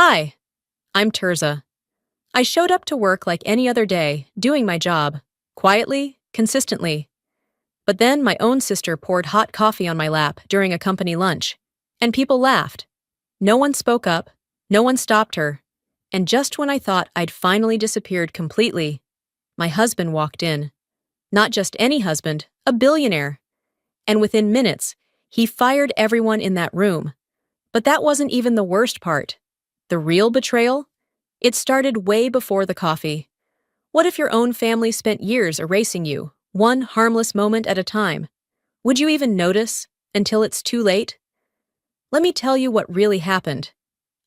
Hi, I'm Terza. I showed up to work like any other day, doing my job, quietly, consistently. But then my own sister poured hot coffee on my lap during a company lunch, and people laughed. No one spoke up, no one stopped her, and just when I thought I'd finally disappeared completely, my husband walked in. Not just any husband, a billionaire. And within minutes, he fired everyone in that room. But that wasn't even the worst part. The real betrayal? It started way before the coffee. What if your own family spent years erasing you, one harmless moment at a time? Would you even notice until it's too late? Let me tell you what really happened.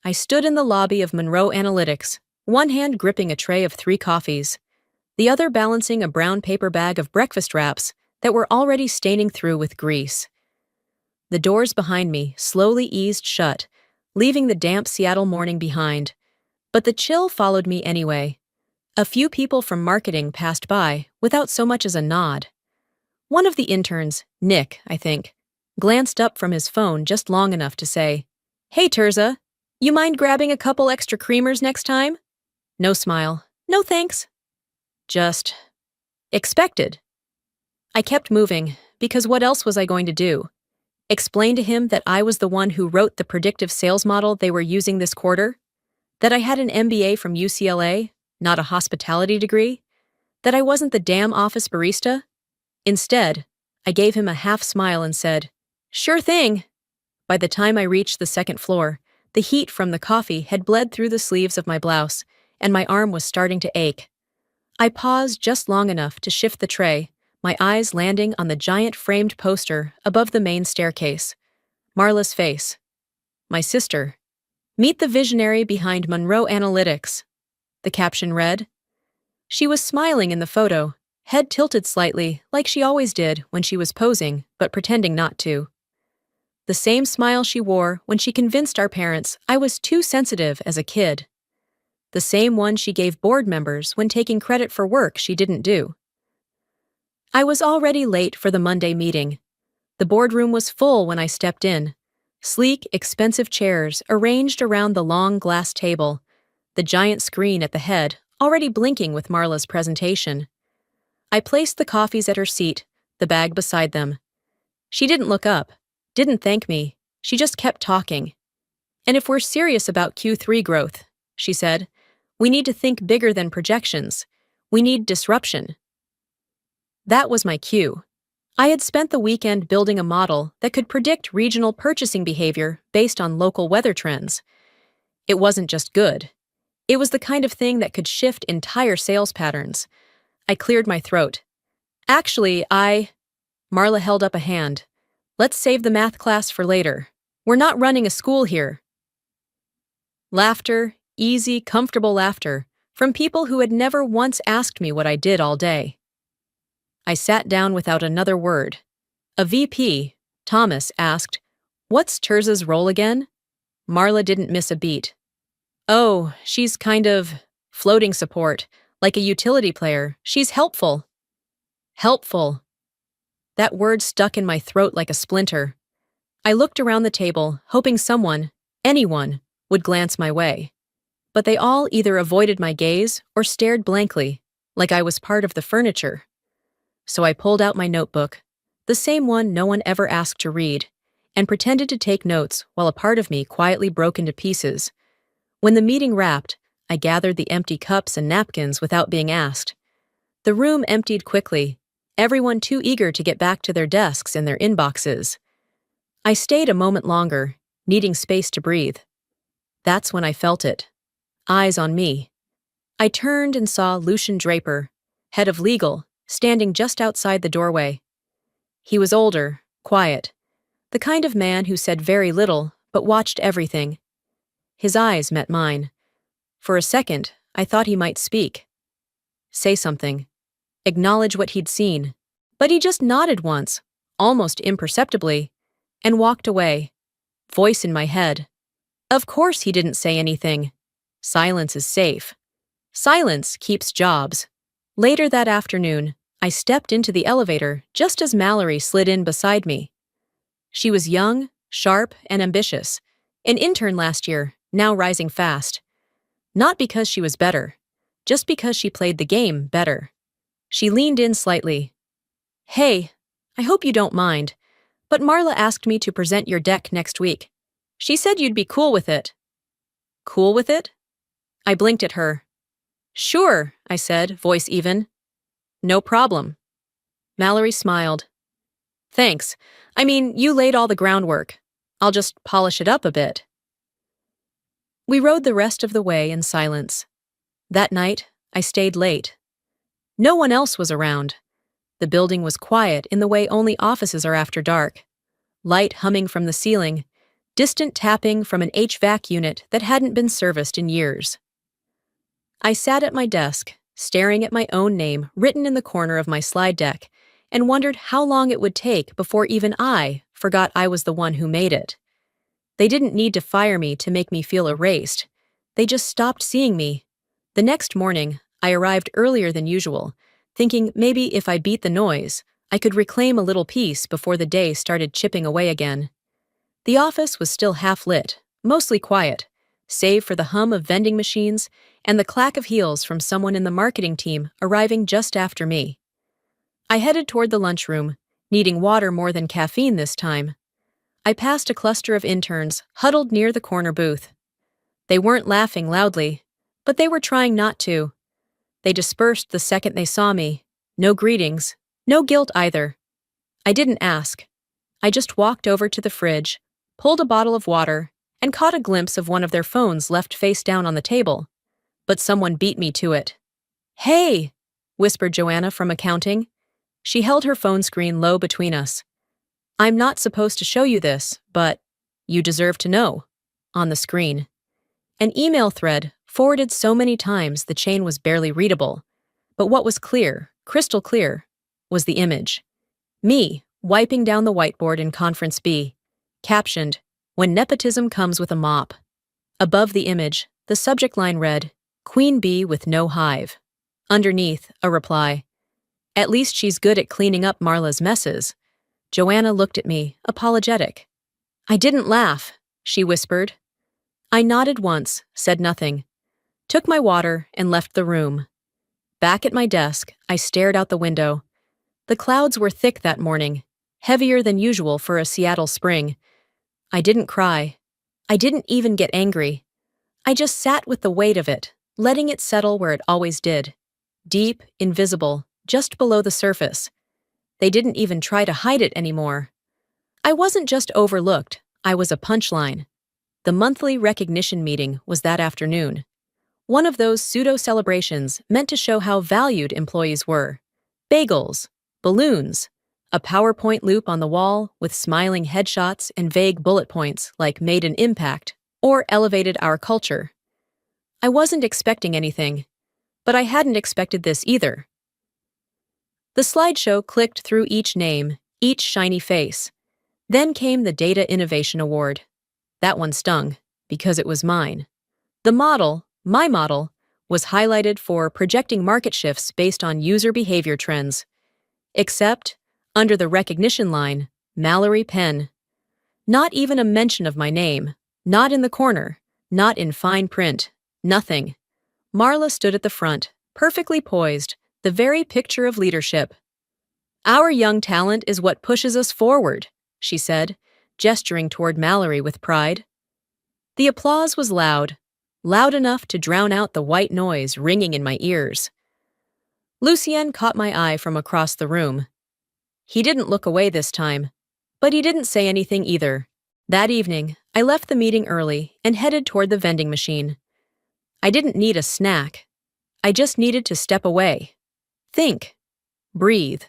I stood in the lobby of Monroe Analytics, one hand gripping a tray of 3 coffees, the other balancing a brown paper bag of breakfast wraps that were already staining through with grease. The doors behind me slowly eased shut, leaving the damp Seattle morning behind. But the chill followed me anyway. A few people from marketing passed by without so much as a nod. One of the interns, Nick, I think, glanced up from his phone just long enough to say, "Hey, Terza, you mind grabbing a couple extra creamers next time?" No smile. No thanks. Just expected. I kept moving, because what else was I going to do? Explain to him that I was the one who wrote the predictive sales model they were using this quarter? That I had an MBA from UCLA, not a hospitality degree? That I wasn't the damn office barista? Instead, I gave him a half smile and said, "Sure thing." By the time I reached the second floor, the heat from the coffee had bled through the sleeves of my blouse, and my arm was starting to ache. I paused just long enough to shift the tray, my eyes landing on the giant framed poster above the main staircase. Marla's face. My sister. "Meet the visionary behind Monroe Analytics," the caption read. She was smiling in the photo, head tilted slightly like she always did when she was posing but pretending not to. The same smile she wore when she convinced our parents I was too sensitive as a kid. The same one she gave board members when taking credit for work she didn't do. I was already late for the Monday meeting. The boardroom was full when I stepped in. Sleek, expensive chairs arranged around the long glass table, the giant screen at the head already blinking with Marla's presentation. I placed the coffees at her seat, the bag beside them. She didn't look up, didn't thank me, she just kept talking. "And if we're serious about Q3 growth," she said, "we need to think bigger than projections. We need disruption." That was my cue. I had spent the weekend building a model that could predict regional purchasing behavior based on local weather trends. It wasn't just good. It was the kind of thing that could shift entire sales patterns. I cleared my throat. "Actually, Marla held up a hand. "Let's save the math class for later. We're not running a school here." Laughter, easy, comfortable laughter, from people who had never once asked me what I did all day. I sat down without another word. A VP, Thomas, asked, "What's Terza's role again?" Marla didn't miss a beat. "Oh, she's kind of floating support, like a utility player. She's helpful." Helpful. That word stuck in my throat like a splinter. I looked around the table, hoping someone, anyone, would glance my way. But they all either avoided my gaze or stared blankly, like I was part of the furniture. So I pulled out my notebook, the same one no one ever asked to read, and pretended to take notes while a part of me quietly broke into pieces. When the meeting wrapped, I gathered the empty cups and napkins without being asked. The room emptied quickly, everyone too eager to get back to their desks and their inboxes. I stayed a moment longer, needing space to breathe. That's when I felt it. Eyes on me. I turned and saw Lucian Draper, head of legal, standing just outside the doorway. He was older, quiet, the kind of man who said very little but watched everything. His eyes met mine. For a second, I thought he might speak. Say something. Acknowledge what he'd seen. But he just nodded once, almost imperceptibly, and walked away. Voice in my head. Of course he didn't say anything. Silence is safe. Silence keeps jobs. Later that afternoon, I stepped into the elevator just as Mallory slid in beside me. She was young, sharp, and ambitious, an intern last year, now rising fast. Not because she was better, just because she played the game better. She leaned in slightly. Hey, I hope you don't mind, but Marla asked me to present your deck next week. She said you'd be cool with it. Cool with it? I blinked at her. Sure, I said, voice even. No problem. Mallory smiled. Thanks. I mean, you laid all the groundwork. I'll just polish it up a bit. We rode the rest of the way in silence. That night, I stayed late. No one else was around. The building was quiet in the way only offices are after dark. Light humming from the ceiling, distant tapping from an HVAC unit that hadn't been serviced in years. I sat at my desk, staring at my own name written in the corner of my slide deck, and wondered how long it would take before even I forgot I was the one who made it. They didn't need to fire me to make me feel erased. They just stopped seeing me. The next morning, I arrived earlier than usual, thinking maybe if I beat the noise, I could reclaim a little peace before the day started chipping away again. The office was still half lit, mostly quiet, save for the hum of vending machines and the clack of heels from someone in the marketing team arriving just after me. I headed toward the lunchroom, needing water more than caffeine this time. I passed a cluster of interns huddled near the corner booth. They weren't laughing loudly, but they were trying not to. They dispersed the second they saw me. No greetings, no guilt either. I didn't ask. I just walked over to the fridge, pulled a bottle of water, and caught a glimpse of one of their phones left face down on the table. But someone beat me to it. Hey, whispered Joanna from accounting. She held her phone screen low between us. I'm not supposed to show you this, but you deserve to know. On the screen. An email thread forwarded so many times the chain was barely readable. But what was clear, crystal clear, was the image. Me, wiping down the whiteboard in Conference B. Captioned, When Nepotism Comes with a Mop. Above the image, the subject line read, Queen Bee with no hive. Underneath, a reply. At least she's good at cleaning up Marla's messes. Joanna looked at me, apologetic. I didn't laugh, she whispered. I nodded once, said nothing. Took my water and left the room. Back at my desk, I stared out the window. The clouds were thick that morning, heavier than usual for a Seattle spring. I didn't cry. I didn't even get angry. I just sat with the weight of it, letting it settle where it always did. Deep, invisible, just below the surface. They didn't even try to hide it anymore. I wasn't just overlooked, I was a punchline. The monthly recognition meeting was that afternoon. One of those pseudo-celebrations meant to show how valued employees were. Bagels, balloons, a PowerPoint loop on the wall with smiling headshots and vague bullet points like made an impact or elevated our culture. I wasn't expecting anything, but I hadn't expected this either. The slideshow clicked through each name, each shiny face. Then came the Data Innovation Award. That one stung, because it was mine. The model, my model, was highlighted for projecting market shifts based on user behavior trends. Except, under the recognition line, Mallory Penn. Not even a mention of my name, not in the corner, not in fine print, nothing. Marla stood at the front, perfectly poised, the very picture of leadership. Our young talent is what pushes us forward, she said, gesturing toward Mallory with pride. The applause was loud, loud enough to drown out the white noise ringing in my ears. Lucien caught my eye from across the room. He didn't look away this time, but he didn't say anything either. That evening, I left the meeting early and headed toward the vending machine. I didn't need a snack. I just needed to step away. Think. Breathe.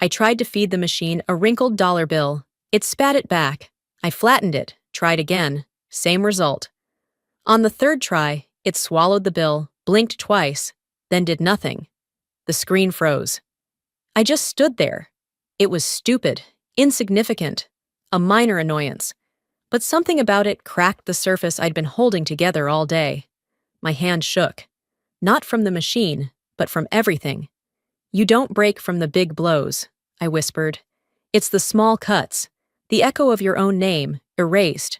I tried to feed the machine a wrinkled dollar bill. It spat it back. I flattened it, tried again. Same result. On the third try, it swallowed the bill, blinked twice, then did nothing. The screen froze. I just stood there. It was stupid, insignificant, a minor annoyance. But something about it cracked the surface I'd been holding together all day. My hand shook. Not from the machine, but from everything. You don't break from the big blows, I whispered. It's the small cuts, the echo of your own name, erased.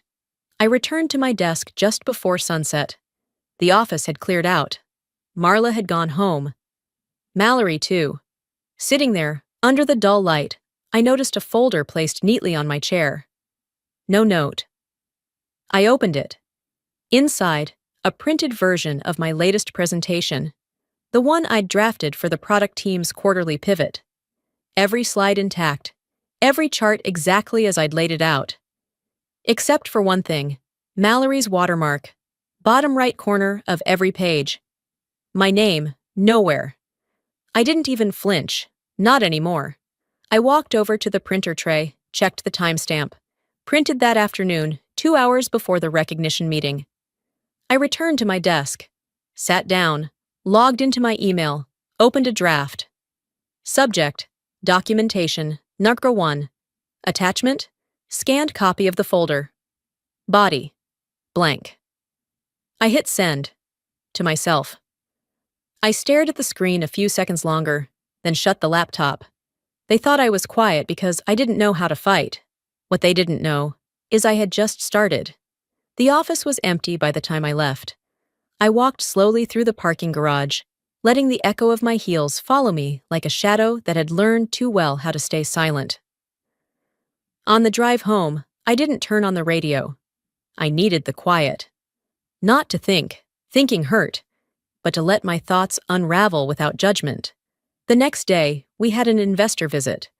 I returned to my desk just before sunset. The office had cleared out. Marla had gone home. Mallory, too. Sitting there, under the dull light, I noticed a folder placed neatly on my chair. No note. I opened it. Inside, a printed version of my latest presentation, the one I'd drafted for the product team's quarterly pivot. Every slide intact, every chart exactly as I'd laid it out. Except for one thing, Mallory's watermark, bottom right corner of every page. My name, nowhere. I didn't even flinch, not anymore. I walked over to the printer tray, checked the timestamp. Printed that afternoon, 2 hours before the recognition meeting. I returned to my desk, sat down, logged into my email, opened a draft. Subject, documentation, Number 1. Attachment, scanned copy of the folder. Body, blank. I hit send, to myself. I stared at the screen a few seconds longer, then shut the laptop. They thought I was quiet because I didn't know how to fight. What they didn't know is I had just started. The office was empty by the time I left. I walked slowly through the parking garage, letting the echo of my heels follow me like a shadow that had learned too well how to stay silent. On the drive home, I didn't turn on the radio. I needed the quiet. Not to think, thinking hurt, but to let my thoughts unravel without judgment. The next day, we had an investor visit.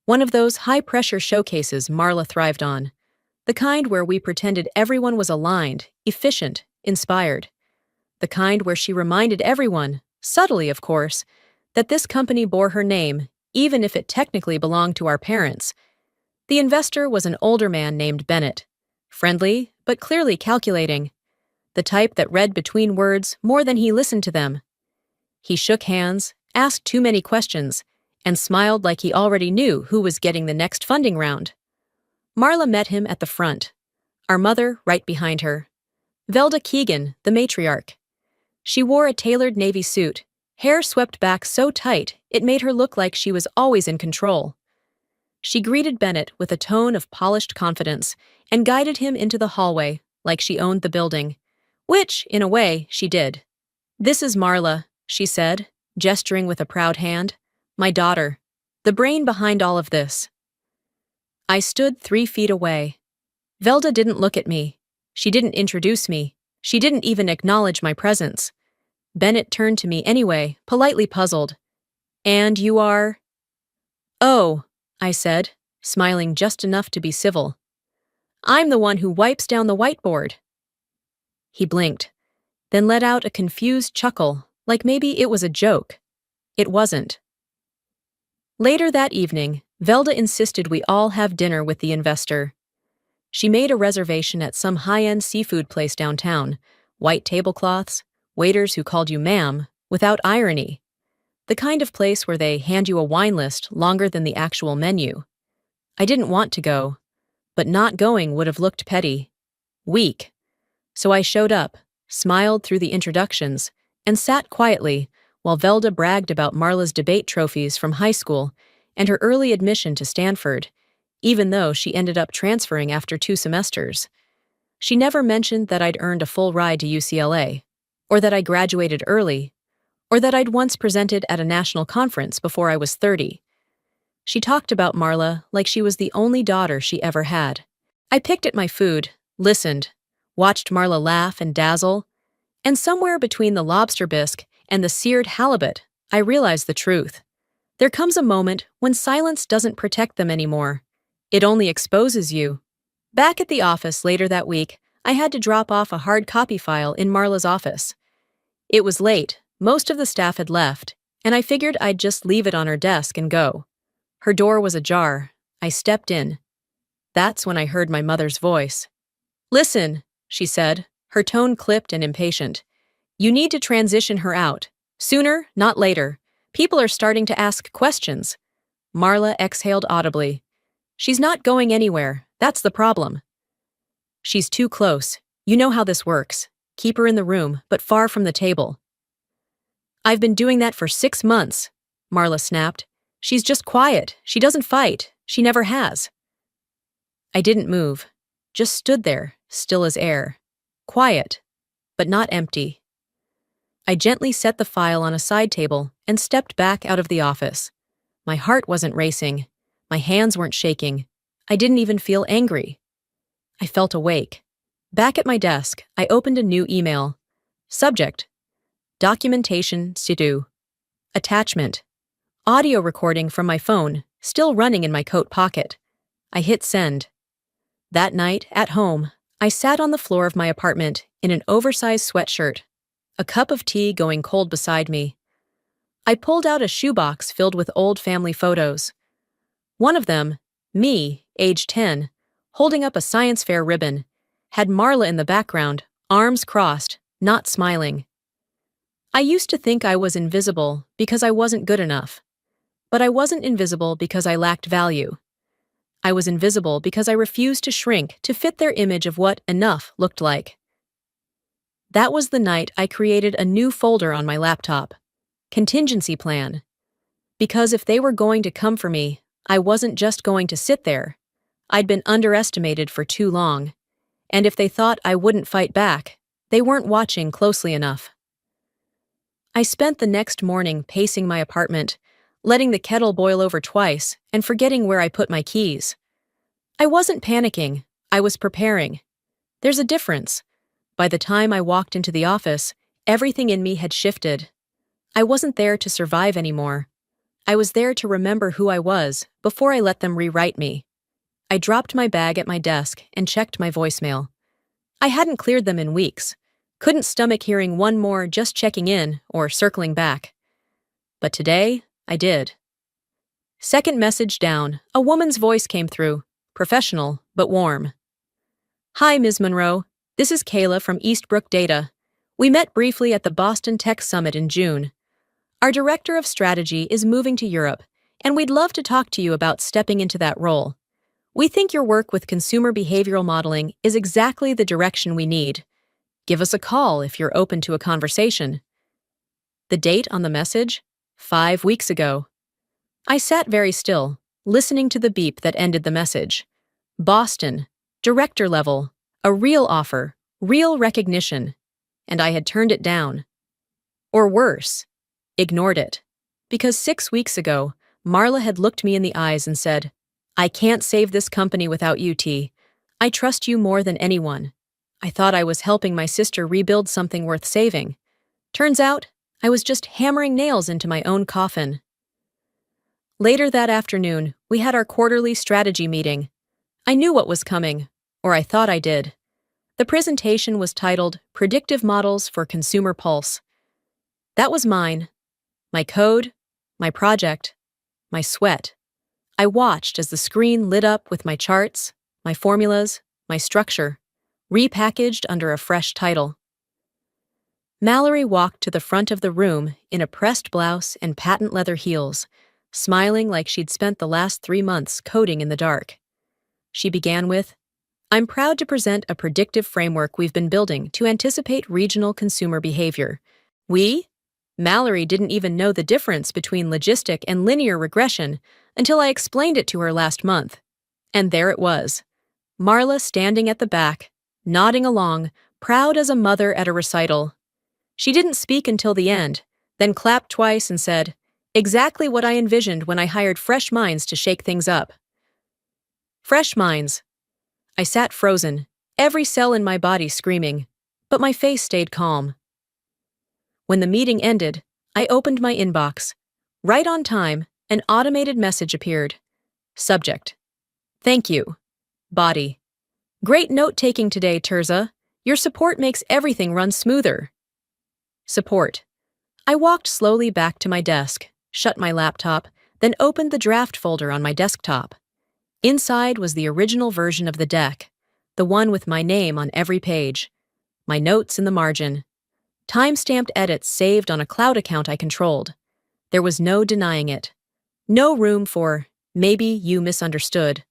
One of those high-pressure showcases Marla thrived on. The kind where we pretended everyone was aligned, efficient, inspired. The kind where she reminded everyone, subtly of course, that this company bore her name, even if it technically belonged to our parents. The investor was an older man named Bennett. Friendly, but clearly calculating. The type that read between words more than he listened to them. He shook hands, asked too many questions, and smiled like he already knew who was getting the next funding round. Marla met him at the front, our mother right behind her. Velda Keegan, the matriarch. She wore a tailored navy suit, hair swept back so tight it made her look like she was always in control. She greeted Bennett with a tone of polished confidence and guided him into the hallway like she owned the building, which, in a way, she did. "This is Marla," she said, gesturing with a proud hand. "My daughter. The brain behind all of this." I stood 3 feet away. Velda didn't look at me. She didn't introduce me. She didn't even acknowledge my presence. Bennett turned to me anyway, politely puzzled. "And you are?" "Oh," I said, smiling just enough to be civil. "I'm the one who wipes down the whiteboard." He blinked, then let out a confused chuckle, like maybe it was a joke. It wasn't. Later that evening, Velda insisted we all have dinner with the investor. She made a reservation at some high-end seafood place downtown, white tablecloths, waiters who called you ma'am, without irony. The kind of place where they hand you a wine list longer than the actual menu. I didn't want to go, but not going would have looked petty. Weak. So I showed up, smiled through the introductions, and sat quietly while Velda bragged about Marla's debate trophies from high school and her early admission to Stanford, even though she ended up transferring after 2 semesters. She never mentioned that I'd earned a full ride to UCLA, or that I graduated early, or that I'd once presented at a national conference before I was 30. She talked about Marla like she was the only daughter she ever had. I picked at my food, listened, watched Marla laugh and dazzle, and somewhere between the lobster bisque and the seared halibut, I realized the truth. There comes a moment when silence doesn't protect them anymore. It only exposes you. Back at the office later that week, I had to drop off a hard copy file in Marla's office. It was late, most of the staff had left, and I figured I'd just leave it on her desk and go. Her door was ajar. I stepped in. That's when I heard my mother's voice. "Listen," she said, her tone clipped and impatient. "You need to transition her out. Sooner, not later. People are starting to ask questions." Marla exhaled audibly. "She's not going anywhere. That's the problem." "She's too close. You know how this works. Keep her in the room, but far from the table." "I've been doing that for 6 months," Marla snapped. "She's just quiet. She doesn't fight. She never has." I didn't move, just stood there, still as air. Quiet, but not empty. I gently set the file on a side table and stepped back out of the office. My heart wasn't racing. My hands weren't shaking. I didn't even feel angry. I felt awake. Back at my desk, I opened a new email. Subject: documentation to do. Attachment: audio recording from my phone, still running in my coat pocket. I hit send. That night, at home, I sat on the floor of my apartment in an oversized sweatshirt, a cup of tea going cold beside me. I pulled out a shoebox filled with old family photos. One of them, me, age 10, holding up a science fair ribbon, had Marla in the background, arms crossed, not smiling. I used to think I was invisible because I wasn't good enough. But I wasn't invisible because I lacked value. I was invisible because I refused to shrink to fit their image of what enough looked like. That was the night I created a new folder on my laptop. Contingency plan. Because if they were going to come for me, I wasn't just going to sit there. I'd been underestimated for too long. And if they thought I wouldn't fight back, they weren't watching closely enough. I spent the next morning pacing my apartment, letting the kettle boil over twice and forgetting where I put my keys. I wasn't panicking, I was preparing. There's a difference. By the time I walked into the office, everything in me had shifted. I wasn't there to survive anymore. I was there to remember who I was before I let them rewrite me. I dropped my bag at my desk and checked my voicemail. I hadn't cleared them in weeks. Couldn't stomach hearing one more just checking in or circling back. But today, I did. Second message down, a woman's voice came through, professional but warm. Hi, Ms. Monroe. This is Kayla from Eastbrook Data. We met briefly at the Boston Tech Summit in June. Our Director of Strategy is moving to Europe, and we'd love to talk to you about stepping into that role. We think your work with consumer behavioral modeling is exactly the direction we need. Give us a call if you're open to a conversation. The date on the message? 5 weeks ago. I sat very still, listening to the beep that ended the message. Boston, director level, a real offer, real recognition. And I had turned it down. Or worse, ignored it. Because 6 weeks ago, Marla had looked me in the eyes and said, I can't save this company without you, T. I trust you more than anyone. I thought I was helping my sister rebuild something worth saving. Turns out, I was just hammering nails into my own coffin. Later that afternoon, we had our quarterly strategy meeting. I knew what was coming, or I thought I did. The presentation was titled Predictive Models for Consumer Pulse. That was mine. My code, my project, my sweat. I watched as the screen lit up with my charts, my formulas, my structure, repackaged under a fresh title. Mallory walked to the front of the room in a pressed blouse and patent leather heels, smiling like she'd spent the last 3 months coding in the dark. She began with, I'm proud to present a predictive framework we've been building to anticipate regional consumer behavior. We? Mallory didn't even know the difference between logistic and linear regression until I explained it to her last month. And there it was. Marla standing at the back, nodding along, proud as a mother at a recital. She didn't speak until the end, then clapped twice and said, exactly what I envisioned when I hired fresh minds to shake things up. Fresh minds. I sat frozen, every cell in my body screaming, but my face stayed calm. When the meeting ended, I opened my inbox. Right on time, an automated message appeared. Subject: Thank you. Body: Great note-taking today, Tirza. Your support makes everything run smoother. Support: I walked slowly back to my desk, shut my laptop, then opened the draft folder on my desktop. Inside was the original version of the deck, the one with my name on every page, my notes in the margin, time-stamped edits saved on a cloud account I controlled. There was no denying it. No room for, maybe you misunderstood.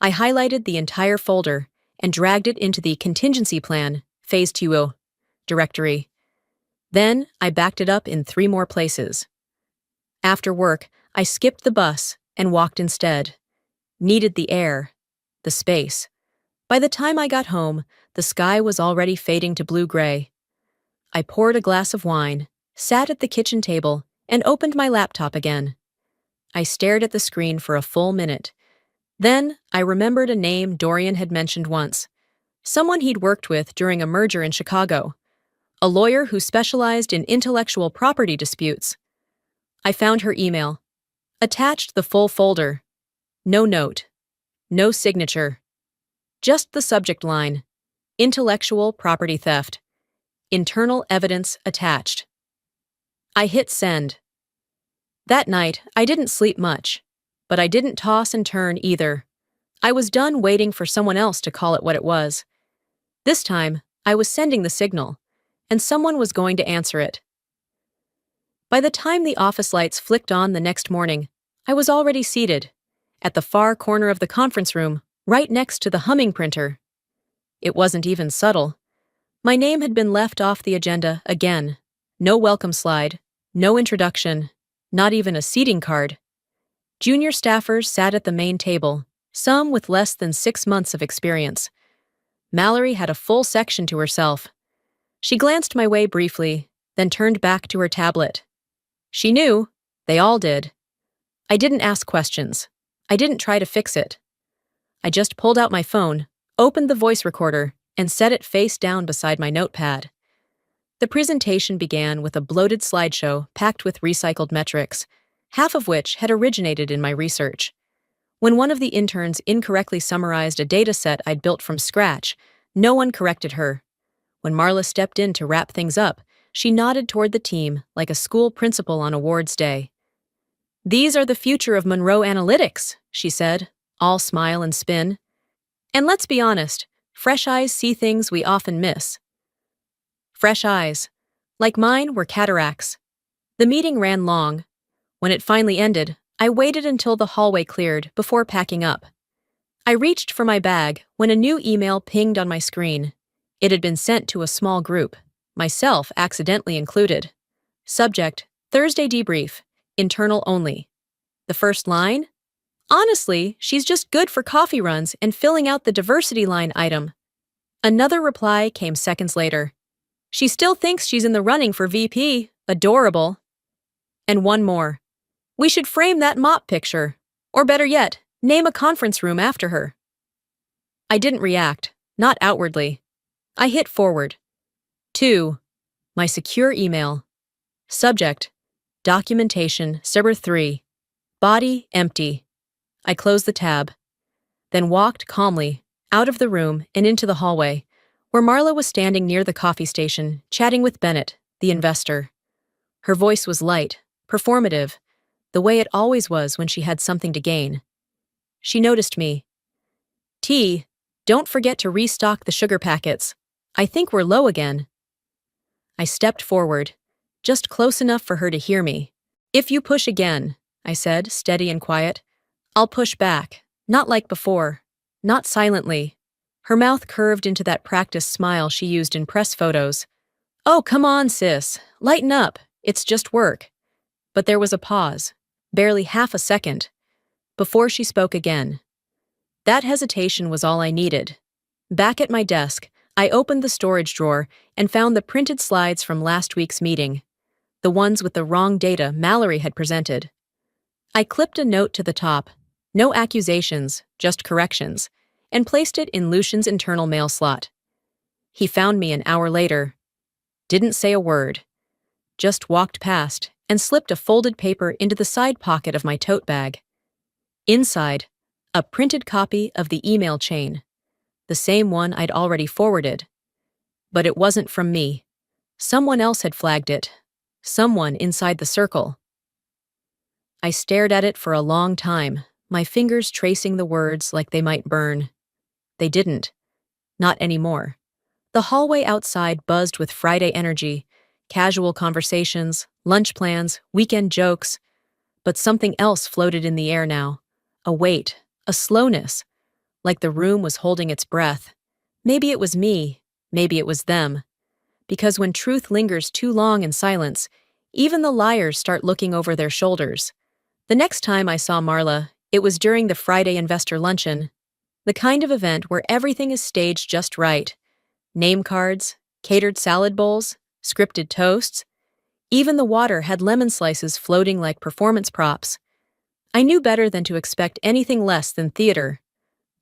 I highlighted the entire folder and dragged it into the contingency plan, phase 2 directory. Then I backed it up in 3 more places. After work, I skipped the bus and walked instead. Needed the air, the space. By the time I got home, The sky was already fading to blue-gray. I poured a glass of wine, sat at the kitchen table, and opened my laptop again. I stared at the screen for a full minute. Then, I remembered a name Dorian had mentioned once. Someone he'd worked with during a merger in Chicago. A lawyer who specialized in intellectual property disputes. I found her email. Attached the full folder. No note. No signature. Just the subject line. Intellectual property theft. Internal evidence attached. I hit send. That night, I didn't sleep much. But I didn't toss and turn either. I was done waiting for someone else to call it what it was. This time, I was sending the signal, and someone was going to answer it. By the time the office lights flicked on the next morning, I was already seated, at the far corner of the conference room, right next to the humming printer. It wasn't even subtle. My name had been left off the agenda again. No welcome slide, no introduction, not even a seating card. Junior staffers sat at the main table, some with less than 6 months of experience. Mallory had a full section to herself. She glanced my way briefly, then turned back to her tablet. She knew. They all did. I didn't ask questions. I didn't try to fix it. I just pulled out my phone, opened the voice recorder, and set it face down beside my notepad. The presentation began with a bloated slideshow packed with recycled metrics, half of which had originated in my research. When one of the interns incorrectly summarized a data set I'd built from scratch, no one corrected her. When Marla stepped in to wrap things up, she nodded toward the team like a school principal on awards day. "These are the future of Monroe Analytics," she said, all smile and spin. "And let's be honest, fresh eyes see things we often miss." Fresh eyes, like mine, were cataracts. The meeting ran long. When it finally ended, I waited until the hallway cleared before packing up. I reached for my bag when a new email pinged on my screen. It had been sent to a small group, myself accidentally included. Subject, Thursday debrief, internal only. The first line? Honestly, she's just good for coffee runs and filling out the diversity line item. Another reply came seconds later. She still thinks she's in the running for VP. Adorable. And one more. We should frame that mop picture. Or better yet, name a conference room after her. I didn't react, not outwardly. I hit forward. 2. My secure email. Subject, documentation, Server 3. Body empty. I closed the tab, then walked calmly out of the room and into the hallway, where Marla was standing near the coffee station, chatting with Bennett, the investor. Her voice was light, performative, the way it always was when she had something to gain. She noticed me. "T, don't forget to restock the sugar packets. I think we're low again." I stepped forward, just close enough for her to hear me. "If you push again," I said, steady and quiet, "I'll push back, not like before, not silently." Her mouth curved into that practice smile she used in press photos. "Oh, come on, sis. Lighten up. It's just work." But there was a pause, barely half a second, before she spoke again. That hesitation was all I needed. Back at my desk, I opened the storage drawer and found the printed slides from last week's meeting, the ones with the wrong data Mallory had presented. I clipped a note to the top, no accusations, just corrections, and placed it in Lucian's internal mail slot. He found me an hour later. Didn't say a word. Just walked past and slipped a folded paper into the side pocket of my tote bag. Inside, a printed copy of the email chain, the same one I'd already forwarded. But it wasn't from me. Someone else had flagged it. Someone inside the circle. I stared at it for a long time, my fingers tracing the words like they might burn. They didn't. Not anymore. The hallway outside buzzed with Friday energy, casual conversations, lunch plans, weekend jokes. But something else floated in the air now. A weight, a slowness, like the room was holding its breath. Maybe it was me, maybe it was them. Because when truth lingers too long in silence, even the liars start looking over their shoulders. The next time I saw Marla, it was during the Friday investor luncheon, the kind of event where everything is staged just right. name cards, catered salad bowls, scripted toasts. Even the water had lemon slices floating like performance props. I knew better than to expect anything less than theater,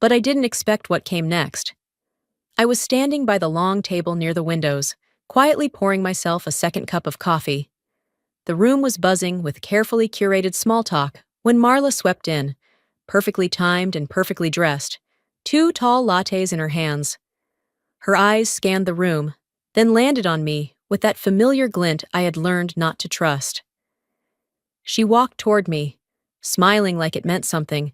but I didn't expect what came next. I was standing by the long table near the windows, quietly pouring myself a second cup of coffee. The room was buzzing with carefully curated small talk when Marla swept in, perfectly timed and perfectly dressed, two tall lattes in her hands. Her eyes scanned the room, then landed on me with that familiar glint I had learned not to trust. She walked toward me, smiling like it meant something,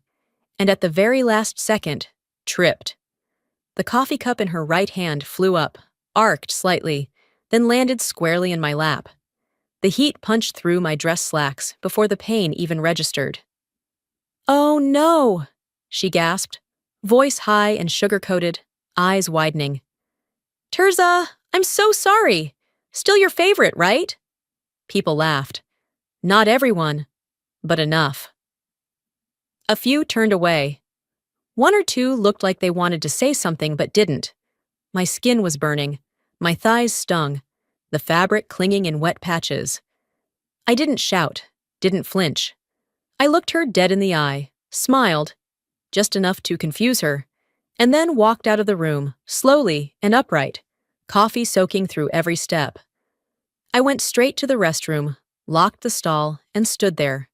and at the very last second, tripped. The coffee cup in her right hand flew up, arced slightly, then landed squarely in my lap. The heat punched through my dress slacks before the pain even registered. "Oh no!" she gasped, voice high and sugar-coated, eyes widening. "Tirza, I'm so sorry! Still your favorite, right?" People laughed. Not everyone, but enough. A few turned away. One or two looked like they wanted to say something but didn't. My skin was burning, my thighs stung, the fabric clinging in wet patches. I didn't shout, didn't flinch. I looked her dead in the eye, smiled, just enough to confuse her, and then walked out of the room, slowly and upright, coffee soaking through every step. I went straight to the restroom, locked the stall, and stood there,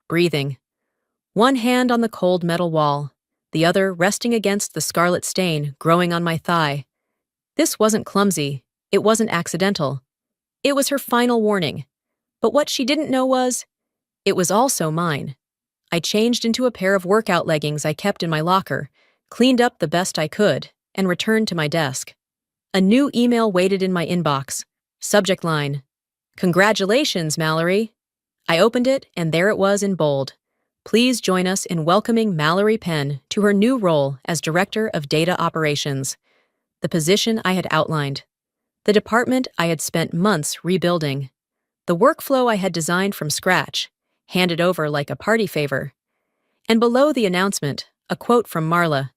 breathing. One hand on the cold metal wall, the other resting against the scarlet stain growing on my thigh. This wasn't clumsy, it wasn't accidental. It was her final warning. But what she didn't know was, it was also mine. I changed into a pair of workout leggings I kept in my locker, cleaned up the best I could, and returned to my desk. A new email waited in my inbox. Subject line: "Congratulations, Mallory." I opened it, and there it was in bold. "Please join us in welcoming Mallory Penn to her new role as Director of Data Operations," the position I had outlined, the department I had spent months rebuilding, the workflow I had designed from scratch, handed over like a party favor. And below the announcement, a quote from Marla: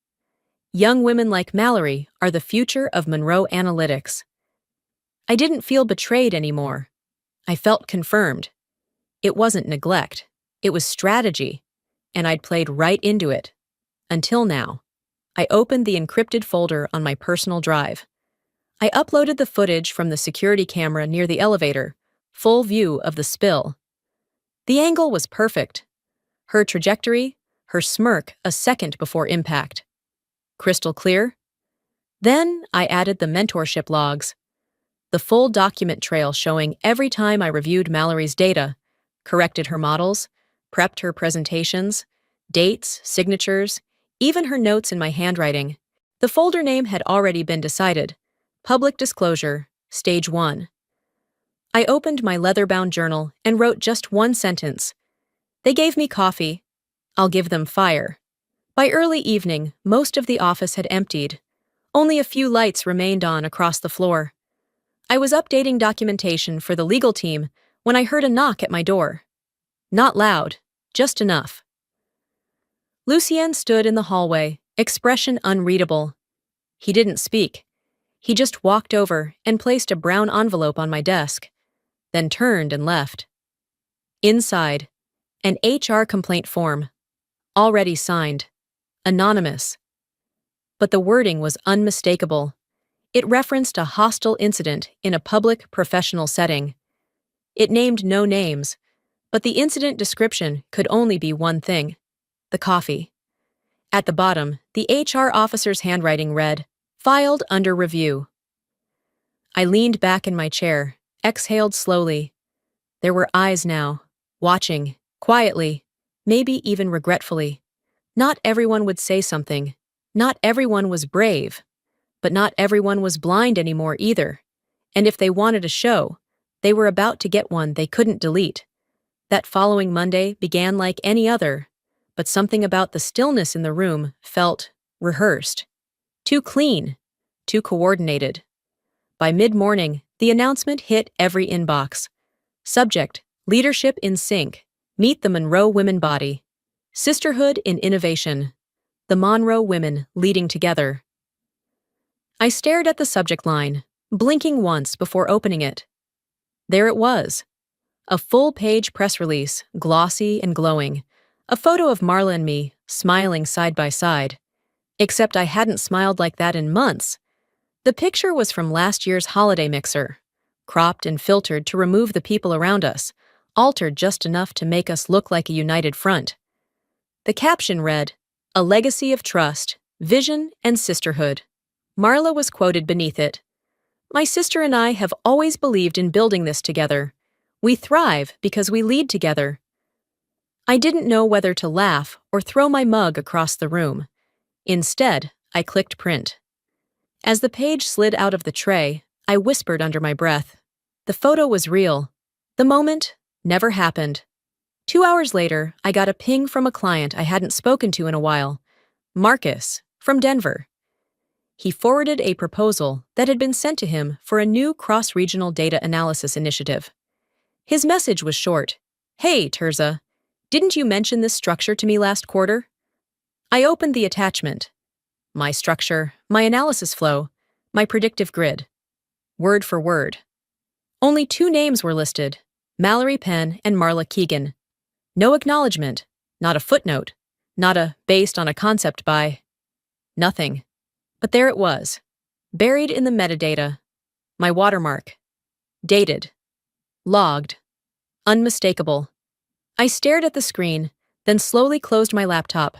"Young women like Mallory are the future of Monroe Analytics." I didn't feel betrayed anymore. I felt confirmed. It wasn't neglect. It was strategy, and I'd played right into it. Until now. I opened the encrypted folder on my personal drive. I uploaded the footage from the security camera near the elevator, full view of the spill. The angle was perfect. Her trajectory, her smirk a second before impact. Crystal clear? Then I added the mentorship logs, the full document trail showing every time I reviewed Mallory's data, corrected her models, prepped her presentations, dates, signatures, even her notes in my handwriting. The folder name had already been decided. Public disclosure, Stage 1. I opened my leather-bound journal and wrote just one sentence. They gave me coffee. I'll give them fire. By early evening, most of the office had emptied. Only a few lights remained on across the floor. I was updating documentation for the legal team when I heard a knock at my door. Not loud, just enough. Lucien stood in the hallway, expression unreadable. He didn't speak. He just walked over and placed a brown envelope on my desk, then turned and left. Inside, an HR complaint form, already signed, anonymous. But the wording was unmistakable. It referenced a hostile incident in a public professional setting. It named no names, but the incident description could only be one thing: the coffee. At the bottom, the HR officer's handwriting read, "Filed under review." I leaned back in my chair, exhaled slowly. There were eyes now, watching, quietly, maybe even regretfully. Not everyone would say something. Not everyone was brave. But not everyone was blind anymore either. And if they wanted a show, they were about to get one they couldn't delete. That following Monday began like any other, but something about the stillness in the room felt rehearsed. Too clean, too coordinated. By mid-morning, the announcement hit every inbox. Subject: Leadership in Sync. Meet the Monroe Women Body. Sisterhood in Innovation. The Monroe Women Leading Together. I stared at the subject line, blinking once before opening it. There it was. A full-page press release, glossy and glowing. A photo of Marla and me, smiling side by side. Except I hadn't smiled like that in months. The picture was from last year's holiday mixer, cropped and filtered to remove the people around us, altered just enough to make us look like a united front. The caption read, "A legacy of trust, vision, and sisterhood." Marla was quoted beneath it. "My sister and I have always believed in building this together. We thrive because we lead together." I didn't know whether to laugh or throw my mug across the room. Instead, I clicked print. As the page slid out of the tray, I whispered under my breath. The photo was real. The moment never happened. 2 hours later, I got a ping from a client I hadn't spoken to in a while. Marcus, from Denver. He forwarded a proposal that had been sent to him for a new cross-regional data analysis initiative. His message was short. "Hey, Tirza, didn't you mention this structure to me last quarter?" I opened the attachment. My structure, my analysis flow, my predictive grid. Word for word. Only 2 names were listed, Mallory Penn and Marla Keegan. No acknowledgement, not a footnote, not a based on a concept by. Nothing. But there it was, buried in the metadata. My watermark. Dated. Logged. Unmistakable. I stared at the screen, then slowly closed my laptop.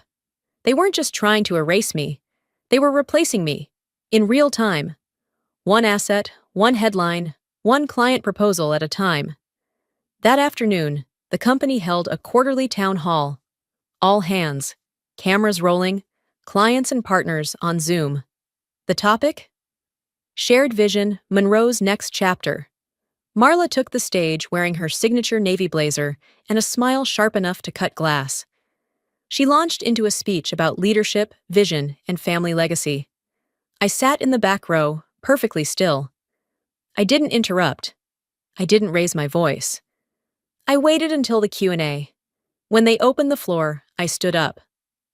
They weren't just trying to erase me. They were replacing me, in real time. One asset, one headline, one client proposal at a time. That afternoon, the company held a quarterly town hall. All hands, cameras rolling, clients and partners on Zoom. The topic? Shared Vision, Monroe's Next Chapter. Marla took the stage wearing her signature navy blazer and a smile sharp enough to cut glass. She launched into a speech about leadership, vision, and family legacy. I sat in the back row, perfectly still. I didn't interrupt. I didn't raise my voice. I waited until the Q&A. When they opened the floor, I stood up.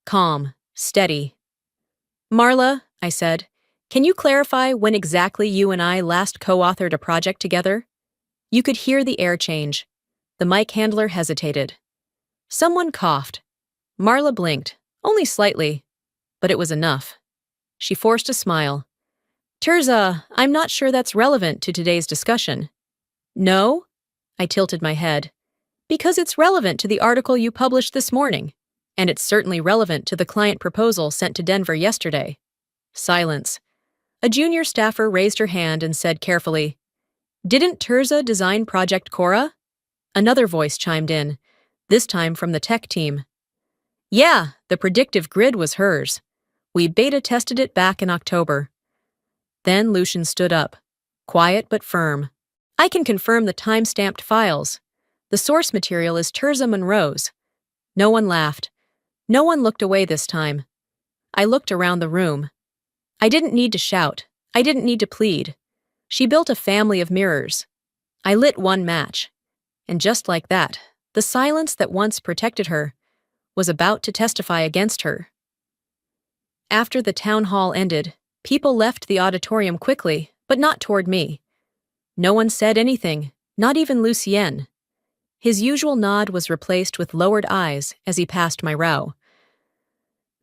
Calm, steady. "Marla," I said, "can you clarify when exactly you and I last co-authored a project together?" You could hear the air change. The mic handler hesitated. Someone coughed. Marla blinked, only slightly, but it was enough. She forced a smile. "Tirza, I'm not sure that's relevant to today's discussion." "No?" I tilted my head. "Because it's relevant to the article you published this morning, and it's certainly relevant to the client proposal sent to Denver yesterday." Silence. A junior staffer raised her hand and said carefully, "Didn't Tirza design Project Cora?" Another voice chimed in, this time from the tech team. "Yeah, the predictive grid was hers. We beta tested it back in October." Then Lucian stood up, quiet but firm. "I can confirm the time-stamped files. The source material is Tirza Monroe's." No one laughed. No one looked away this time. I looked around the room. I didn't need to shout. I didn't need to plead. She built a family of mirrors. I lit one match. And just like that, the silence that once protected her was about to testify against her. After the town hall ended, people left the auditorium quickly, but not toward me. No one said anything, not even Lucien. His usual nod was replaced with lowered eyes as he passed my row.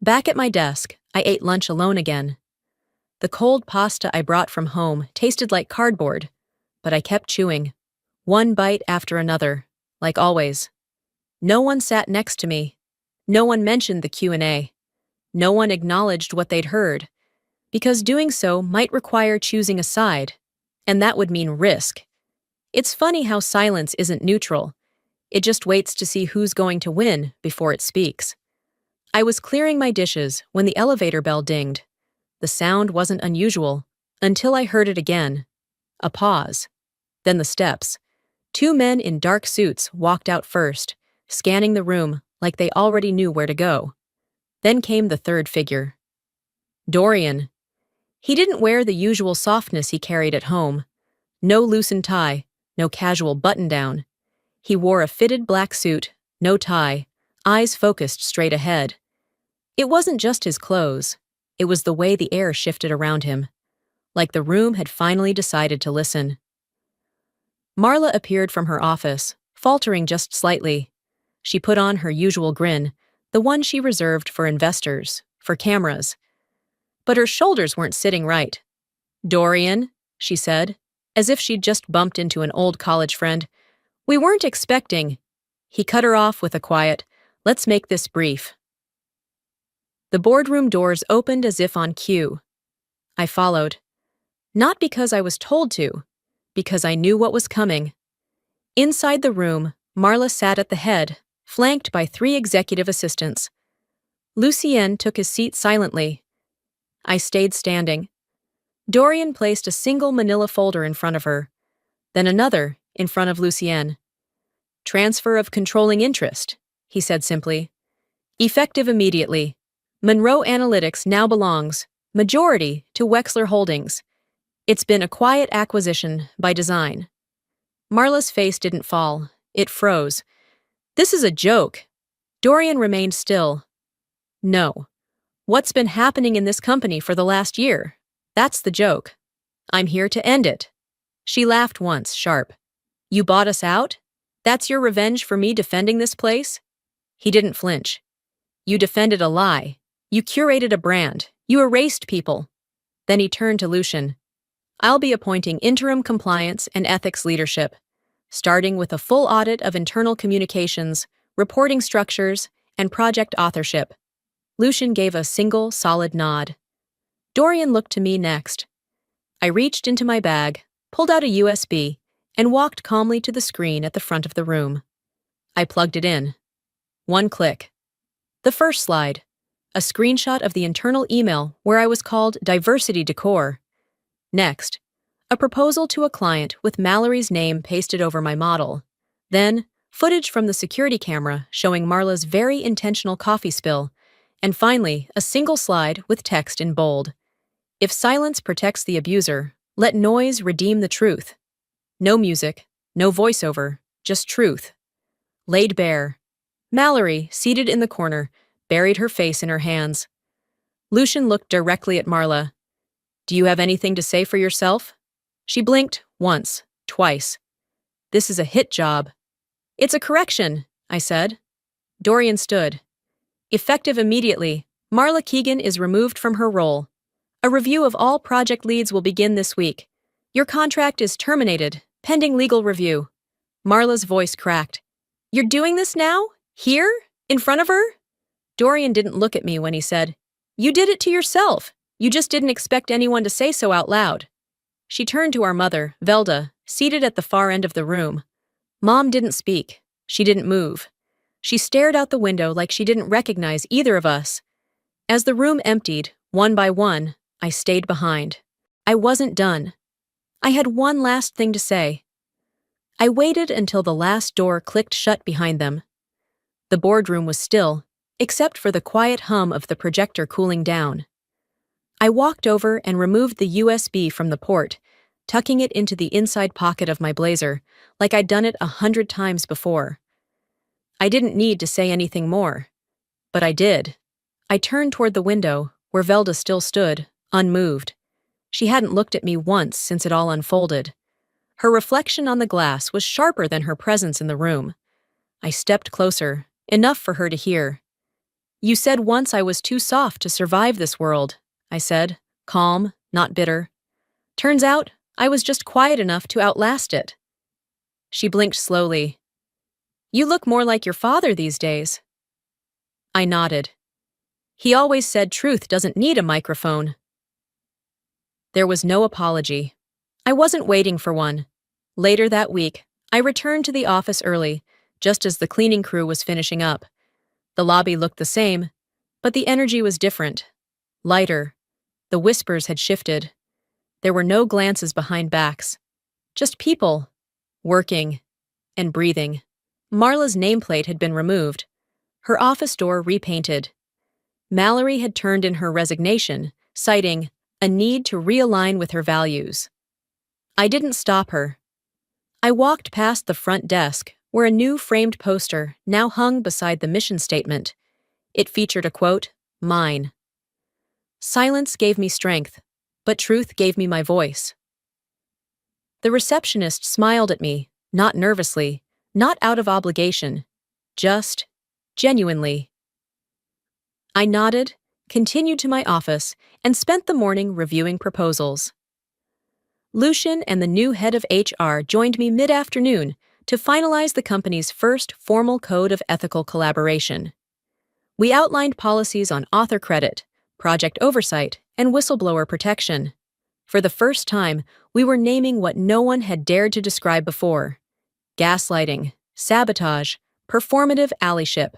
Back at my desk, I ate lunch alone again. The cold pasta I brought from home tasted like cardboard, but I kept chewing, one bite after another, like always. No one sat next to me. No one mentioned the Q&A. No one acknowledged what they'd heard, because doing so might require choosing a side, and that would mean risk. It's funny how silence isn't neutral. It just waits to see who's going to win before it speaks. I was clearing my dishes when the elevator bell dinged. The sound wasn't unusual, until I heard it again. A pause. Then the steps. 2 men in dark suits walked out first, scanning the room like they already knew where to go. Then came the third figure. Dorian. He didn't wear the usual softness he carried at home. No loosened tie, no casual button-down. He wore a fitted black suit, no tie, eyes focused straight ahead. It wasn't just his clothes. It was the way the air shifted around him. like the room had finally decided to listen. Marla appeared from her office, faltering just slightly. She put on her usual grin, the one she reserved for investors, for cameras. But her shoulders weren't sitting right. "Dorian," she said, as if she'd just bumped into an old college friend, "we weren't expecting—" He cut her off with a quiet, "Let's make this brief." The boardroom doors opened as if on cue. I followed. Not because I was told to, because I knew what was coming. Inside the room, Marla sat at the head, flanked by 3 executive assistants. Lucien took his seat silently. I stayed standing. Dorian placed a single manila folder in front of her, then another in front of Lucien. "Transfer of controlling interest," he said simply. "Effective immediately. Monroe Analytics now belongs, majority, to Wexler Holdings. It's been a quiet acquisition by design." Marla's face didn't fall. It froze. "This is a joke." Dorian remained still. "No. What's been happening in this company for the last year? That's the joke. I'm here to end it." She laughed once, sharp. "You bought us out? That's your revenge for me defending this place?" He didn't flinch. "You defended a lie. You curated a brand. You erased people." Then he turned to Lucien. "I'll be appointing interim compliance and ethics leadership, starting with a full audit of internal communications, reporting structures, and project authorship." Lucien gave a single, solid nod. Dorian looked to me next. I reached into my bag, pulled out a USB, and walked calmly to the screen at the front of the room. I plugged it in. 1 click. The first slide. A screenshot of the internal email where I was called Diversity Decor. Next, a proposal to a client with Mallory's name pasted over my model. Then, footage from the security camera showing Marla's very intentional coffee spill. And finally, a single slide with text in bold. "If silence protects the abuser, let noise redeem the truth." No music, no voiceover, just truth. Laid bare. Mallory, seated in the corner, buried her face in her hands. Lucien looked directly at Marla. "Do you have anything to say for yourself?" She blinked once, twice. "This is a hit job." "It's a correction," I said. Dorian stood. "Effective immediately, Marla Keegan is removed from her role. A review of all project leads will begin this week. Your contract is terminated, pending legal review." Marla's voice cracked. "You're doing this now? Here? In front of her?" Dorian didn't look at me when he said, "You did it to yourself. You just didn't expect anyone to say so out loud." She turned to our mother, Velda, seated at the far end of the room. Mom didn't speak. She didn't move. She stared out the window like she didn't recognize either of us. As the room emptied, one by one, I stayed behind. I wasn't done. I had one last thing to say. I waited until the last door clicked shut behind them. The boardroom was still, except for the quiet hum of the projector cooling down. I walked over and removed the USB from the port, tucking it into the inside pocket of my blazer, like I'd done it 100 times before. I didn't need to say anything more. But I did. I turned toward the window, where Velda still stood, unmoved. She hadn't looked at me once since it all unfolded. Her reflection on the glass was sharper than her presence in the room. I stepped closer, enough for her to hear. "You said once I was too soft to survive this world," I said, calm, not bitter. "Turns out, I was just quiet enough to outlast it." She blinked slowly. "You look more like your father these days." I nodded. "He always said truth doesn't need a microphone." There was no apology. I wasn't waiting for one. Later that week, I returned to the office early, just as the cleaning crew was finishing up. The lobby looked the same, but the energy was different. Lighter. The whispers had shifted. There were no glances behind backs. Just people. Working. And breathing. Marla's nameplate had been removed. Her office door repainted. Mallory had turned in her resignation, citing a need to realign with her values. I didn't stop her. I walked past the front desk, where a new framed poster now hung beside the mission statement. It featured a quote, "Mine." Silence gave me strength. but truth gave me my voice. The receptionist smiled at me, not nervously, not out of obligation, just genuinely. I nodded, continued to my office, and spent the morning reviewing proposals. Lucian and the new head of HR joined me mid-afternoon to finalize the company's first formal code of ethical collaboration. We outlined policies on author credit, project oversight, and whistleblower protection. For the first time, we were naming what no one had dared to describe before: gaslighting, sabotage, performative allyship.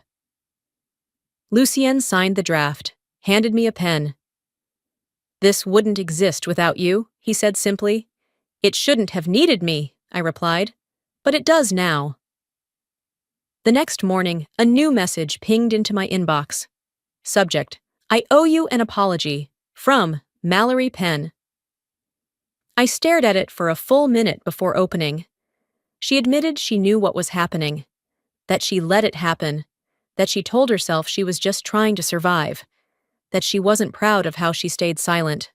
Lucien signed the draft, handed me a pen. "This wouldn't exist without you," he said simply. "It shouldn't have needed me," I replied, "but it does now." The next morning, a new message pinged into my inbox. Subject: "I owe you an apology. From Mallory Penn." I stared at it for a full minute before opening. She admitted she knew what was happening, that she let it happen, that she told herself she was just trying to survive, that she wasn't proud of how she stayed silent.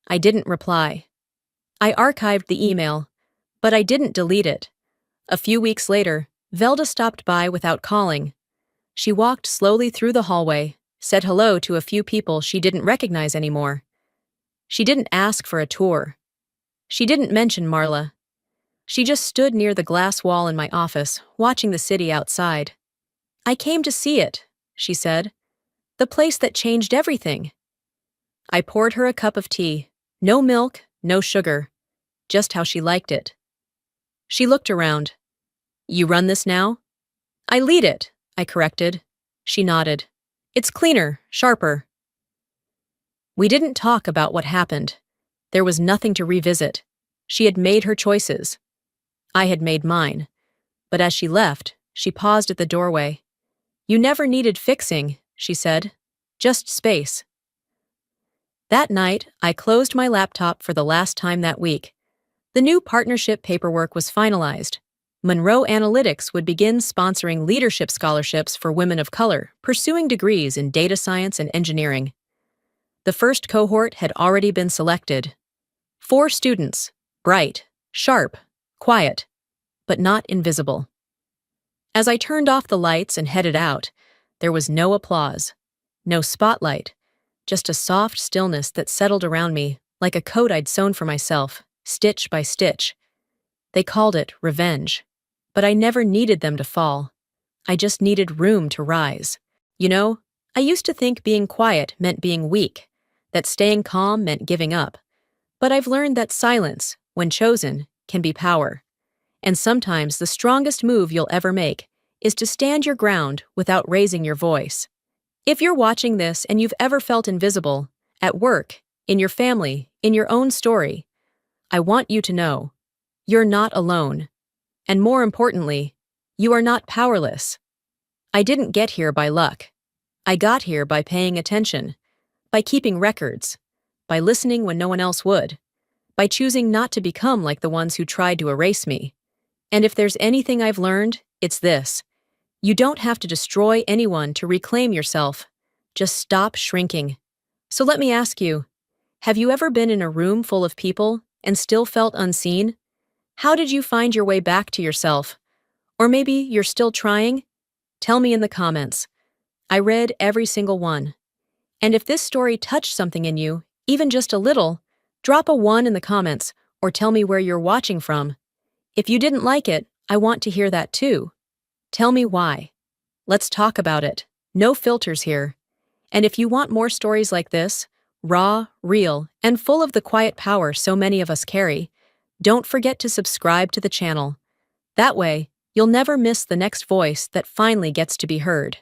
I didn't reply. I archived the email, but I didn't delete it. A few weeks later, Velda stopped by without calling. She walked slowly through the hallway, said hello to a few people she didn't recognize anymore. She didn't ask for a tour. She didn't mention Marla. She just stood near the glass wall in my office, watching the city outside. "I came to see it," she said. "The place that changed everything." I poured her a cup of tea. No milk, no sugar. Just how she liked it. She looked around. "You run this now?" "I lead it," I corrected. She nodded. "It's cleaner, sharper." We didn't talk about what happened. There was nothing to revisit. She had made her choices. I had made mine. But as she left, she paused at the doorway. "You never needed fixing," she said. "Just space." That night, I closed my laptop for the last time that week. The new partnership paperwork was finalized. Monroe Analytics would begin sponsoring leadership scholarships for women of color pursuing degrees in data science and engineering. The first cohort had already been selected. 4 students, bright, sharp, quiet, but not invisible. As I turned off the lights and headed out, there was no applause, no spotlight, just a soft stillness that settled around me like a coat I'd sewn for myself, stitch by stitch. They called it revenge, but I never needed them to fall. I just needed room to rise. You know, I used to think being quiet meant being weak, that staying calm meant giving up. But I've learned that silence, when chosen, can be power. And sometimes the strongest move you'll ever make is to stand your ground without raising your voice. If you're watching this and you've ever felt invisible, at work, in your family, in your own story, I want you to know, you're not alone. And more importantly, you are not powerless. I didn't get here by luck. I got here by paying attention, by keeping records, by listening when no one else would, by choosing not to become like the ones who tried to erase me. And if there's anything I've learned, it's this. You don't have to destroy anyone to reclaim yourself. Just stop shrinking. So let me ask you, have you ever been in a room full of people and still felt unseen? How did you find your way back to yourself? Or maybe you're still trying? Tell me in the comments. I read every single one. And if this story touched something in you, even just a little, drop a 1 in the comments or tell me where you're watching from. If you didn't like it, I want to hear that too. Tell me why. Let's talk about it. No filters here. And if you want more stories like this, raw, real, and full of the quiet power so many of us carry, don't forget to subscribe to the channel. That way, you'll never miss the next voice that finally gets to be heard.